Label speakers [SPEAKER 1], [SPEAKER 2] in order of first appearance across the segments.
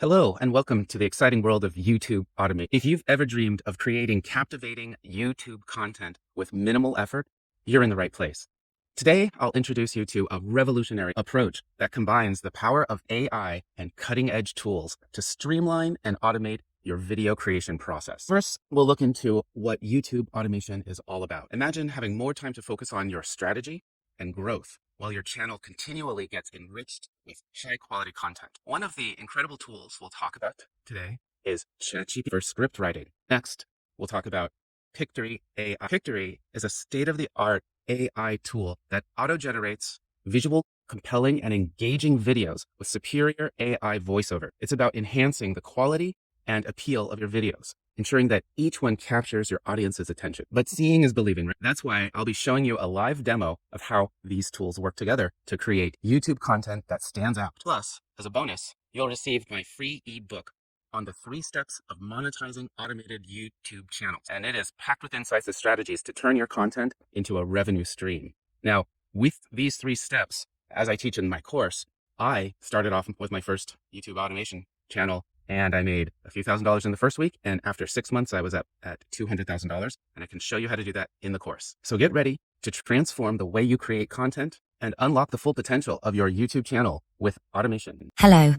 [SPEAKER 1] Hello, and welcome to the exciting world of YouTube automation. If you've ever dreamed of creating captivating YouTube content with minimal effort, you're in the right place. Today, I'll introduce you to a revolutionary approach that combines the power of AI and cutting-edge tools to streamline and automate your video creation process. First, we'll look into what YouTube automation is all about. Imagine having more time to focus on your strategy and growth while your channel continually gets enriched with high-quality content. One of the incredible tools we'll talk about today is ChatGPT for script writing. Next, we'll talk about Pictory AI. Pictory is a state-of-the-art AI tool that auto-generates visual, compelling, and engaging videos with superior AI voiceover. It's about enhancing the quality and appeal of your videos, ensuring that each one captures your audience's attention. But seeing is believing, right? That's why I'll be showing you a live demo of how these tools work together to create YouTube content that stands out. Plus, as a bonus, you'll receive my free ebook on the 3 steps of monetizing automated YouTube channels. And it is packed with insights and strategies to turn your content into a revenue stream. Now, with these 3 steps, as I teach in my course, I started off with my first YouTube automation channel, and I made a few $1,000s in the first week. And after 6 months, I was up at $200,000. And I can show you how to do that in the course. So get ready to transform the way you create content and unlock the full potential of your YouTube channel with automation.
[SPEAKER 2] Hello,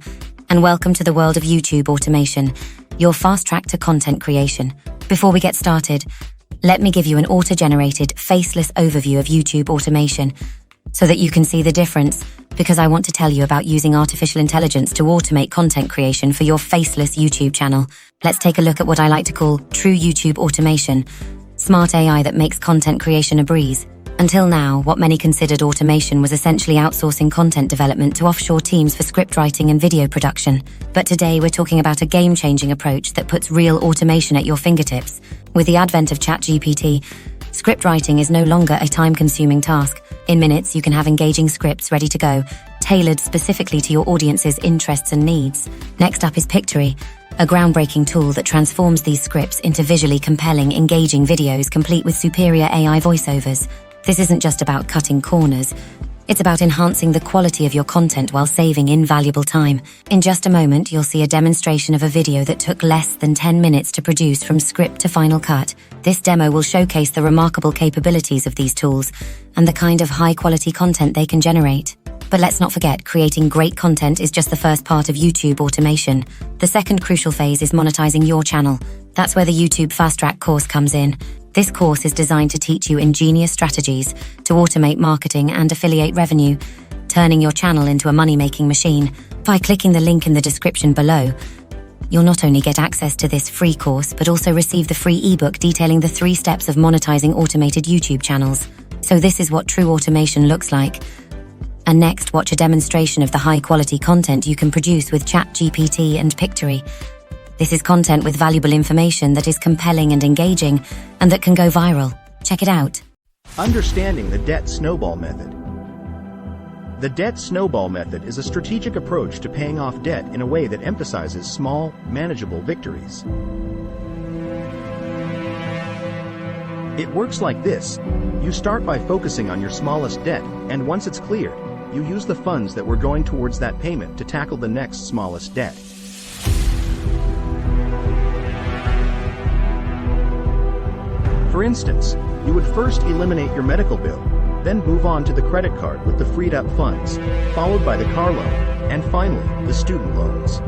[SPEAKER 2] and welcome to the world of YouTube automation, your fast track to content creation. Before we get started, let me give you an auto-generated, faceless overview of YouTube automation so that you can see the difference, because I want to tell you about using artificial intelligence to automate content creation for your faceless YouTube channel. Let's take a look at what I like to call true YouTube automation, smart AI that makes content creation a breeze. Until now, what many considered automation was essentially outsourcing content development to offshore teams for script writing and video production. But today we're talking about a game-changing approach that puts real automation at your fingertips. With the advent of ChatGPT, script writing is no longer a time-consuming task. In minutes, you can have engaging scripts ready to go, tailored specifically to your audience's interests and needs. Next up is Pictory, a groundbreaking tool that transforms these scripts into visually compelling, engaging videos complete with superior AI voiceovers. This isn't just about cutting corners. It's about enhancing the quality of your content while saving invaluable time. In just a moment, you'll see a demonstration of a video that took less than 10 minutes to produce from script to final cut. This demo will showcase the remarkable capabilities of these tools and the kind of high-quality content they can generate. But let's not forget, creating great content is just the first part of YouTube automation. The second crucial phase is monetizing your channel. That's where the YouTube Fast Track course comes in. This course is designed to teach you ingenious strategies to automate marketing and affiliate revenue, turning your channel into a money-making machine. By clicking the link in the description below, you'll not only get access to this free course, but also receive the free ebook detailing the 3 steps of monetizing automated YouTube channels. So this is what true automation looks like. And next, watch a demonstration of the high-quality content you can produce with ChatGPT and Pictory. This is content with valuable information that is compelling and engaging, and that can go viral. Check it out.
[SPEAKER 3] Understanding the debt snowball method. The debt snowball method is a strategic approach to paying off debt in a way that emphasizes small, manageable victories. It works like this. You start by focusing on your smallest debt, and once it's cleared, you use the funds that were going towards that payment to tackle the next smallest debt. For instance, you would first eliminate your medical bill, then move on to the credit card with the freed up funds, followed by the car loan, and finally, the student loans.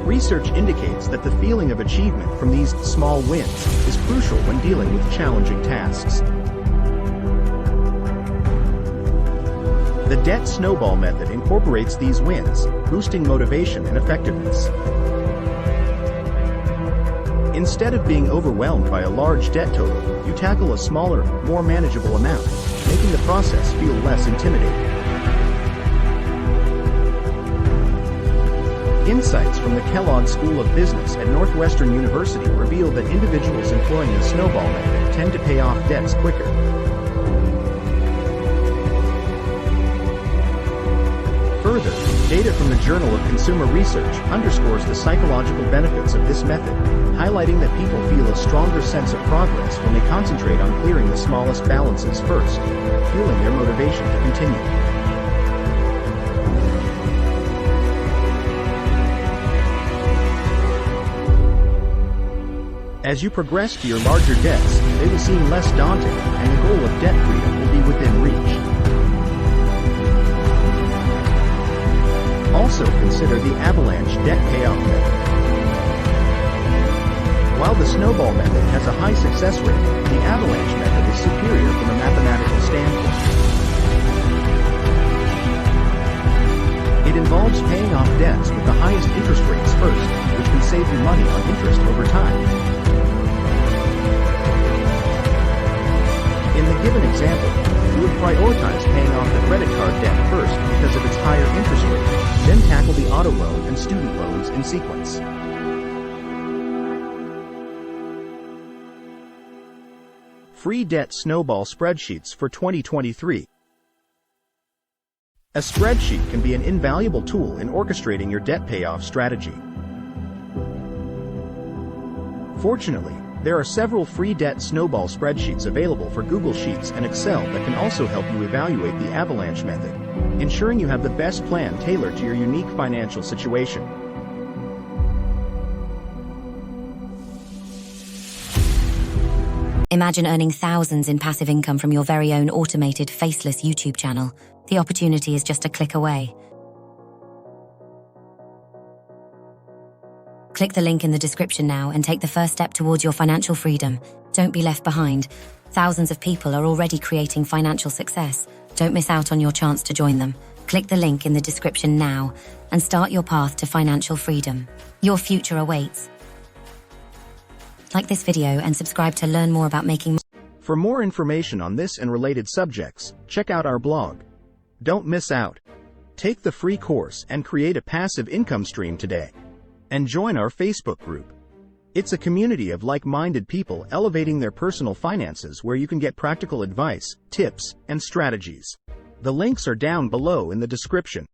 [SPEAKER 3] Research indicates that the feeling of achievement from these small wins is crucial when dealing with challenging tasks. The debt snowball method incorporates these wins, boosting motivation and effectiveness. Instead of being overwhelmed by a large debt total, you tackle a smaller, more manageable amount, making the process feel less intimidating. Insights from the Kellogg School of Business at Northwestern University reveal that individuals employing the snowball method tend to pay off debts quicker. Further, data from the Journal of Consumer Research underscores the psychological benefits of this method, highlighting that people feel a stronger sense of progress when they concentrate on clearing the smallest balances first, fueling their motivation to continue. As you progress to your larger debts, they will seem less daunting, and the goal of debt freedom will be within reach. Also consider the avalanche debt payoff method. While the snowball method has a high success rate, the avalanche method is superior from a mathematical standpoint. It involves paying off debts with the highest interest rates first, which can save you money on interest over time. In the given example, you would prioritize paying off the credit card debt first because of its higher interest rate, then tackle the auto loan and student loans in sequence. Free debt snowball spreadsheets for 2023. A spreadsheet can be an invaluable tool in orchestrating your debt payoff strategy. Fortunately, there are several free debt snowball spreadsheets available for Google Sheets and Excel that can also help you evaluate the avalanche method, ensuring you have the best plan tailored to your unique financial situation.
[SPEAKER 2] Imagine earning thousands in passive income from your very own automated Faceless YouTube channel. The opportunity is just a click away. Click the link in the description now and take the first step towards your financial freedom. Don't be left behind. Thousands of people are already creating financial success. Don't miss out on your chance to join them. Click the link in the description now and start your path to financial freedom. Your future awaits. Like this video and subscribe to learn more about making.
[SPEAKER 3] For more information on this and related subjects, check out our blog. Don't miss out. Take the free course and create a passive income stream today. And join our Facebook group. It's a community of like-minded people elevating their personal finances where you can get practical advice, tips, and strategies. The links are down below in the description.